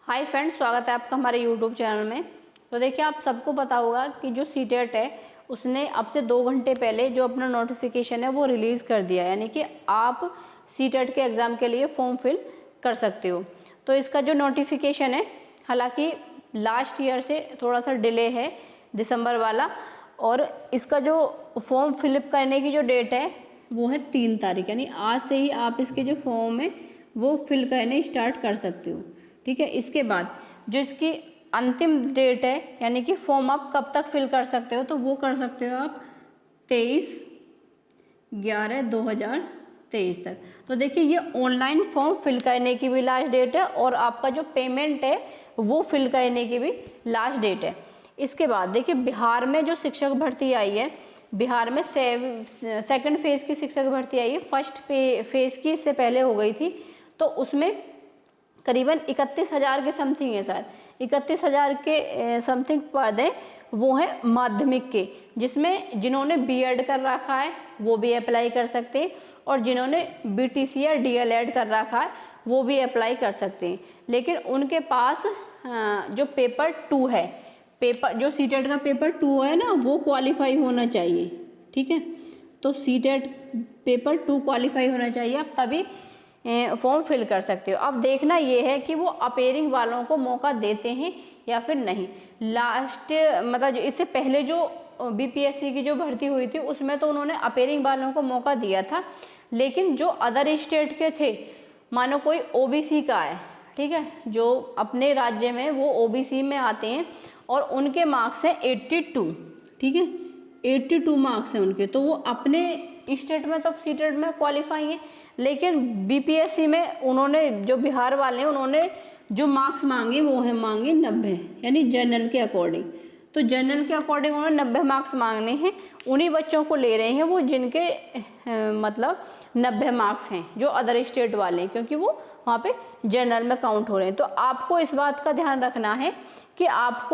Hi friends, स्वागत है आपका हमारे यूट्यूब चैनल में। तो देखिए, आप सबको पता होगा कि जो सीटेट है उसने अब से 2 घंटे पहले जो अपना नोटिफिकेशन है वो रिलीज़ कर दिया, यानी कि आप सीटेट के एग्ज़ाम के लिए फॉर्म फिल कर सकते हो। तो इसका जो नोटिफिकेशन है, हालांकि लास्ट ईयर से थोड़ा सा डिले है दिसंबर वाला, और इसका जो फॉर्म फिलअप करने की जो डेट है वो है 3 तारीख, यानी आज से ही आप इसके जो फॉर्म है वो फिल करने स्टार्ट कर सकते हो। ठीक है, इसके बाद जो इसकी अंतिम डेट है, यानी कि फॉर्म आप कब तक फिल कर सकते हो, तो वो कर सकते हो आप 23/11/2023 तक। तो देखिए, ये ऑनलाइन फॉर्म फिल करने की भी लास्ट डेट है और आपका जो पेमेंट है वो फिल करने की भी लास्ट डेट है। इसके बाद देखिए, बिहार में जो शिक्षक भर्ती आई है, बिहार में सेकंड फेज की शिक्षक भर्ती आई है। फर्स्ट फेज की इससे पहले हो गई थी, तो उसमें करीबन 31,000 के समथिंग है, शायद 31,000 के समथिंग पद हैं, वो है माध्यमिक के, जिसमें जिन्होंने बीएड कर रखा है वो भी अप्लाई कर सकते हैं और जिन्होंने बीटीसी या डीएलएड कर रखा है वो भी अप्लाई कर सकते हैं। लेकिन उनके पास जो पेपर 2 है, जो सीटेट का पेपर 2 है ना, वो क्वालिफाई होना चाहिए। ठीक है, तो सीटेट पेपर 2 क्वालिफाई होना चाहिए, आप तभी फॉर्म फिल कर सकते हो। अब देखना ये है कि वो अपेयरिंग वालों को मौका देते हैं या फिर नहीं। लास्ट मतलब इससे पहले जो बीपीएससी की जो भर्ती हुई थी उसमें तो उन्होंने अपेयरिंग वालों को मौका दिया था, लेकिन जो अदर स्टेट के थे, मानो कोई ओबीसी का है, ठीक है, जो अपने राज्य में वो ओबीसी में आते हैं और उनके मार्क्स हैं 82, ठीक है, 82 मार्क्स हैं उनके, तो वो अपने स्टेट में तो सीटेट में क्वालिफाई है। लेकिन बीपीएससी में उन्होंने, जो बिहार वाले हैं, उन्होंने जो मार्क्स मांगे वो है मांगे 90, यानी जनरल के अकॉर्डिंग। तो जनरल के अकॉर्डिंग उन्होंने 90 मार्क्स मांगने हैं, उन्हीं बच्चों को ले रहे हैं वो जिनके मतलब 90 मार्क्स हैं, जो अदर स्टेट वाले हैं, क्योंकि वो वहाँ पे जनरल में काउंट हो रहे हैं। तो आपको इस बात का ध्यान रखना है कि आप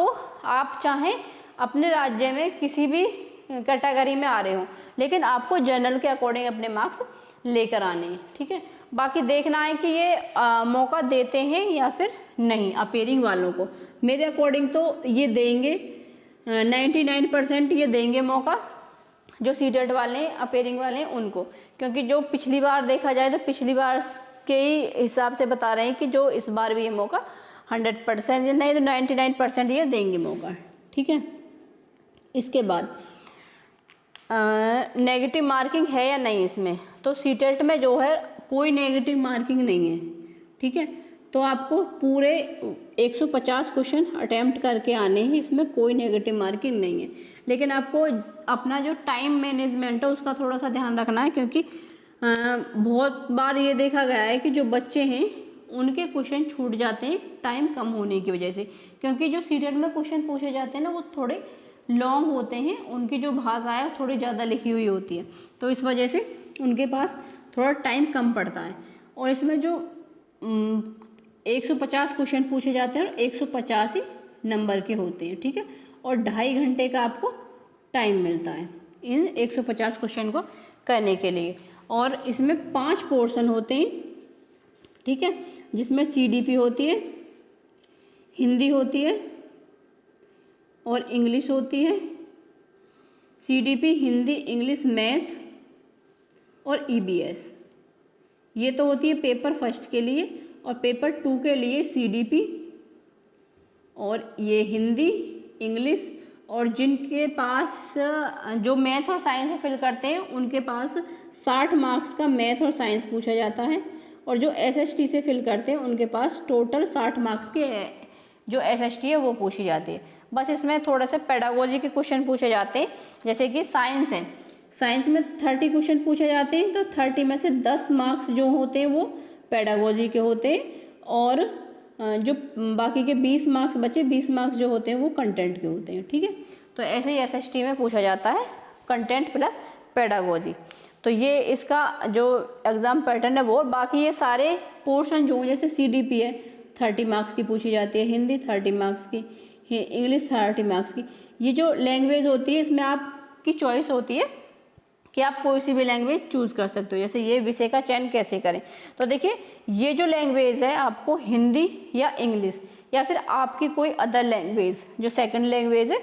चाहें अपने राज्य में किसी भी कैटेगरी में आ रहे हो, लेकिन आपको जनरल के अकॉर्डिंग अपने मार्क्स लेकर आने हैं। ठीक है, बाकी देखना है कि ये मौका देते हैं या फिर नहीं अपेयरिंग वालों को। मेरे अकॉर्डिंग तो ये देंगे, 99% ये देंगे मौका, जो सीटेट वाले हैं, अपेयरिंग वाले हैं उनको, क्योंकि जो पिछली बार देखा जाए तो पिछली बार के ही हिसाब से बता रहे हैं कि जो इस बार भी ये मौका 100% नहीं तो 99% ये देंगे मौका। ठीक है, इसके बाद नेगेटिव मार्किंग है या नहीं इसमें, तो सीटेट में जो है कोई नेगेटिव मार्किंग नहीं है। ठीक है, तो आपको पूरे 150 क्वेश्चन अटेम्प्ट करके आने हैं, इसमें कोई नेगेटिव मार्किंग नहीं है। लेकिन आपको अपना जो टाइम मैनेजमेंट है उसका थोड़ा सा ध्यान रखना है, क्योंकि बहुत बार ये देखा गया है कि जो बच्चे हैं उनके क्वेश्चन छूट जाते हैं टाइम कम होने की वजह से, क्योंकि जो सीटेट में क्वेश्चन पूछे जाते हैं ना वो थोड़े लॉन्ग होते हैं, उनकी जो भाषा है थोड़ी ज़्यादा लिखी हुई होती है, तो इस वजह से उनके पास थोड़ा टाइम कम पड़ता है। और इसमें जो 150 क्वेश्चन पूछे जाते हैं और 150 ही नंबर के होते हैं। ठीक है, और 2.5 घंटे का आपको टाइम मिलता है इन 150 क्वेश्चन को करने के लिए। और इसमें 5 पोर्शन होते हैं, ठीक है, जिसमें सीडीपी होती है, हिंदी होती है और इंग्लिश होती है। सीडीपी, हिंदी, इंग्लिश, मैथ और ईबीएस, ये तो होती है पेपर फर्स्ट के लिए, और पेपर 2 के लिए सीडीपी और ये हिंदी, इंग्लिश, और जिनके पास जो मैथ और साइंस से फिल करते हैं उनके पास 60 मार्क्स का मैथ और साइंस पूछा जाता है, और जो एसएसटी से फिल करते हैं उनके पास टोटल 60 मार्क्स के जो एसएसटी है वो पूछी जाती है। बस इसमें थोड़े से पेडागोजी के क्वेश्चन पूछे जाते हैं, जैसे कि साइंस है, साइंस में 30 क्वेश्चन पूछे जाते हैं, तो 30 में से 10 मार्क्स जो होते हैं वो पेडागोजी के होते हैं, और जो बाकी के 20 मार्क्स बचे, 20 मार्क्स जो होते हैं वो कंटेंट के होते हैं। ठीक है, तो ऐसे ही एसएसटी में पूछा जाता है कंटेंट प्लस पेडागोजी। तो ये इसका जो एग्ज़ाम पैटर्न है वो, बाकी ये सारे पोर्शन जो जैसे सीडीपी है 30 मार्क्स की पूछी जाती है, हिंदी 30 मार्क्स की, इंग्लिश 30 मार्क्स की। ये जो लैंग्वेज होती है इसमें आपकी चॉइस होती है कि आप कोई सी भी लैंग्वेज चूज कर सकते हो। जैसे ये विषय का चयन कैसे करें, तो देखिए ये जो लैंग्वेज है आपको हिंदी या इंग्लिश, या फिर आपकी कोई अदर लैंग्वेज जो सेकंड लैंग्वेज है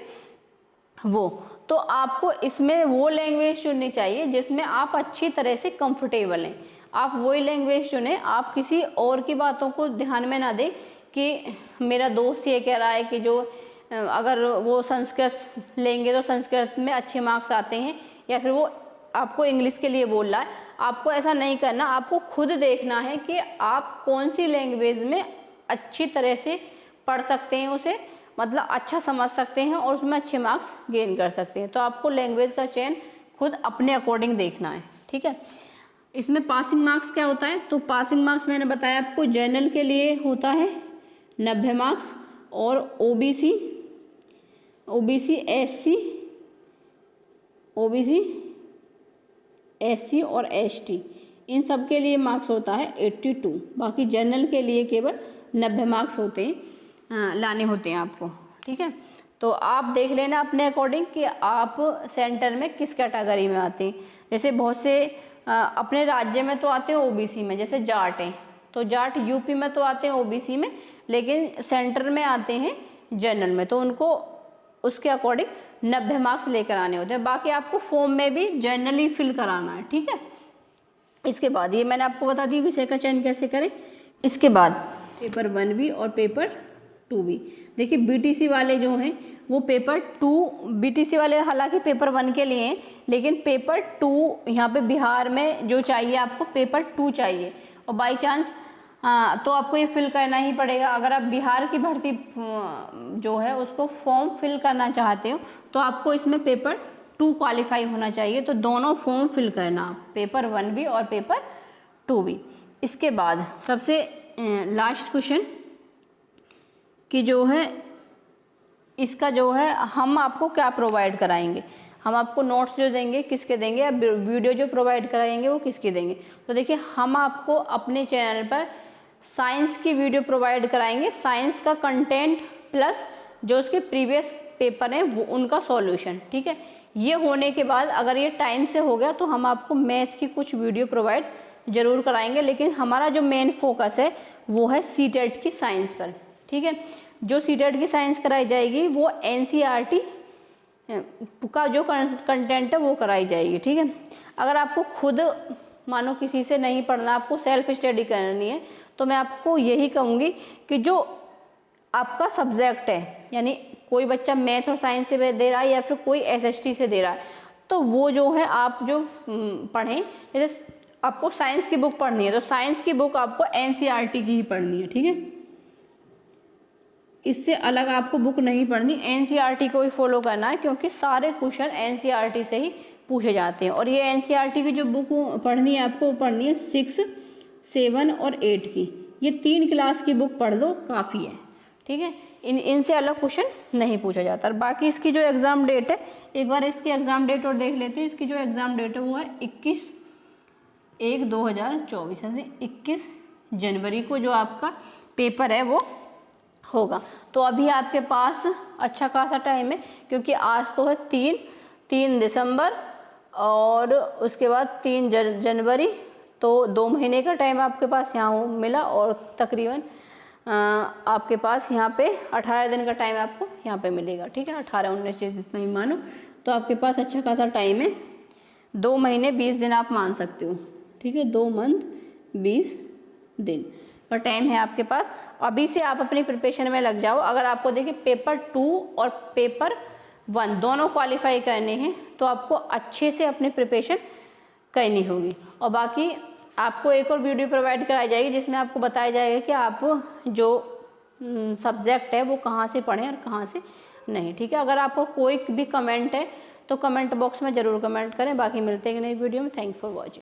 वो, तो आपको इसमें वो लैंग्वेज चुननी चाहिए जिसमें आप अच्छी तरह से कंफर्टेबल हैं। आप वही लैंग्वेज चुनें, आप किसी और की बातों को ध्यान में ना दें कि मेरा दोस्त ये कह रहा है कि जो अगर वो संस्कृत लेंगे तो संस्कृत में अच्छे मार्क्स आते हैं, या फिर वो आपको इंग्लिश के लिए बोल रहा है। आपको ऐसा नहीं करना, आपको खुद देखना है कि आप कौन सी लैंग्वेज में अच्छी तरह से पढ़ सकते हैं, उसे मतलब अच्छा समझ सकते हैं और उसमें अच्छे मार्क्स गेन कर सकते हैं। तो आपको लैंग्वेज का चयन खुद अपने अकॉर्डिंग देखना है, ठीक है। इसमें पासिंग मार्क्स क्या होता है, तो पासिंग मार्क्स मैंने बताया आपको जनरल के लिए होता है 90 मार्क्स, और ओबीसी एससी और एसटी इन सब के लिए मार्क्स होता है 82। बाकी जनरल के लिए केवल 90 मार्क्स होते हैं, लाने होते हैं आपको, ठीक है। तो आप देख लेना अपने अकॉर्डिंग कि आप सेंटर में किस कैटेगरी में आते हैं। जैसे बहुत से अपने राज्य में तो आते हैं ओबीसी में, जैसे जाट हैं तो जाट यूपी में तो आते हैं ओबीसी में, लेकिन सेंटर में आते हैं जनरल में, तो उनको उसके अकॉर्डिंग 90 मार्क्स लेकर आने होते हैं। बाकी आपको फॉर्म में भी जनरली फिल कराना है, ठीक है। इसके बाद ये मैंने आपको बता दी विषय का चयन कैसे करें। इसके बाद पेपर 1B और पेपर 2B। देखिए बीटीसी वाले जो हैं वो पेपर 2, बीटीसी वाले हालांकि पेपर 1 के लिए हैं, लेकिन पेपर 2 यहाँ पे बिहार में जो चाहिए आपको पेपर 2 चाहिए, और बाई चांस तो आपको ये फिल करना ही पड़ेगा। अगर आप बिहार की भर्ती जो है उसको फॉर्म फिल करना चाहते हो तो आपको इसमें पेपर 2 क्वालिफाई होना चाहिए, तो दोनों फॉर्म फिल करना आप, पेपर 1B और पेपर 2B। इसके बाद सबसे लास्ट क्वेश्चन कि जो है इसका जो है हम आपको क्या प्रोवाइड कराएंगे, हम आपको नोट्स जो देंगे किसके देंगे, या वीडियो जो प्रोवाइड कराएंगे वो किसके देंगे। तो देखिए हम आपको अपने चैनल पर साइंस की वीडियो प्रोवाइड कराएंगे, साइंस का कंटेंट प्लस जो उसके प्रीवियस पेपर हैं वो उनका सॉल्यूशन, ठीक है। ये होने के बाद अगर ये टाइम से हो गया तो हम आपको मैथ की कुछ वीडियो प्रोवाइड जरूर कराएंगे, लेकिन हमारा जो मेन फोकस है वो है सीटेट की साइंस पर, ठीक है। जो सीटेट की साइंस कराई जाएगी वो एनसीईआरटी का जो कंटेंट है वो कराई जाएगी, ठीक है। अगर आपको खुद मानो किसी से नहीं पढ़ना, आपको सेल्फ स्टडी करनी है, तो मैं आपको यही कहूँगी कि जो आपका सब्जेक्ट है, यानी कोई बच्चा मैथ और साइंस से दे रहा है या फिर कोई एसएसटी से दे रहा है, तो वो जो है आप जो पढ़ें, जैसे आपको साइंस की बुक पढ़नी है तो साइंस की बुक आपको एनसीईआरटी की ही पढ़नी है, ठीक है। इससे अलग आपको बुक नहीं पढ़नी, एनसीईआरटी को ही फॉलो करना है, क्योंकि सारे क्वेश्चन एनसीईआरटी से ही पूछे जाते हैं। और ये एनसीईआरटी की जो बुक पढ़नी है आपको पढ़नी है 6, 7 और 8 की, ये 3 क्लास की बुक पढ़ लो काफ़ी है, ठीक है। इनसे अलग क्वेश्चन नहीं पूछा जाता। और बाकी इसकी जो एग्ज़ाम डेट है, एक बार इसकी एग्ज़ाम डेट और देख लेते हैं। इसकी जो एग्ज़ाम डेट है वो है 21/1/2024, यानी 21 जनवरी को जो आपका पेपर है वो होगा। तो अभी आपके पास अच्छा खासा टाइम है, क्योंकि आज तो है 3 दिसंबर और उसके बाद 3 जनवरी, तो 2 महीने का टाइम आपके पास यहाँ मिला, और तकरीबन आपके पास यहाँ पे 18 दिन का टाइम आपको यहाँ पे मिलेगा, ठीक है। 18-19 चीज़ जितना ही मानो, तो आपके पास अच्छा खासा टाइम है। 2 महीने 20 दिन आप मान सकते हो, ठीक है। 2 मंथ 20 दिन का टाइम है आपके पास। अभी से आप अपनी प्रिपरेशन में लग जाओ। अगर आपको देखिए पेपर 2 और पेपर 1 दोनों क्वालिफाई करने हैं तो आपको अच्छे से अपनी प्रिपरेशन करनी होगी। और बाकी आपको एक और वीडियो प्रोवाइड कराई जाएगी जिसमें आपको बताया जाएगा कि आप जो सब्जेक्ट है वो कहाँ से पढ़ें और कहाँ से नहीं, ठीक है। अगर आपको कोई भी कमेंट है तो कमेंट बॉक्स में ज़रूर कमेंट करें। बाकी मिलते हैं नई वीडियो में। Thank for watching.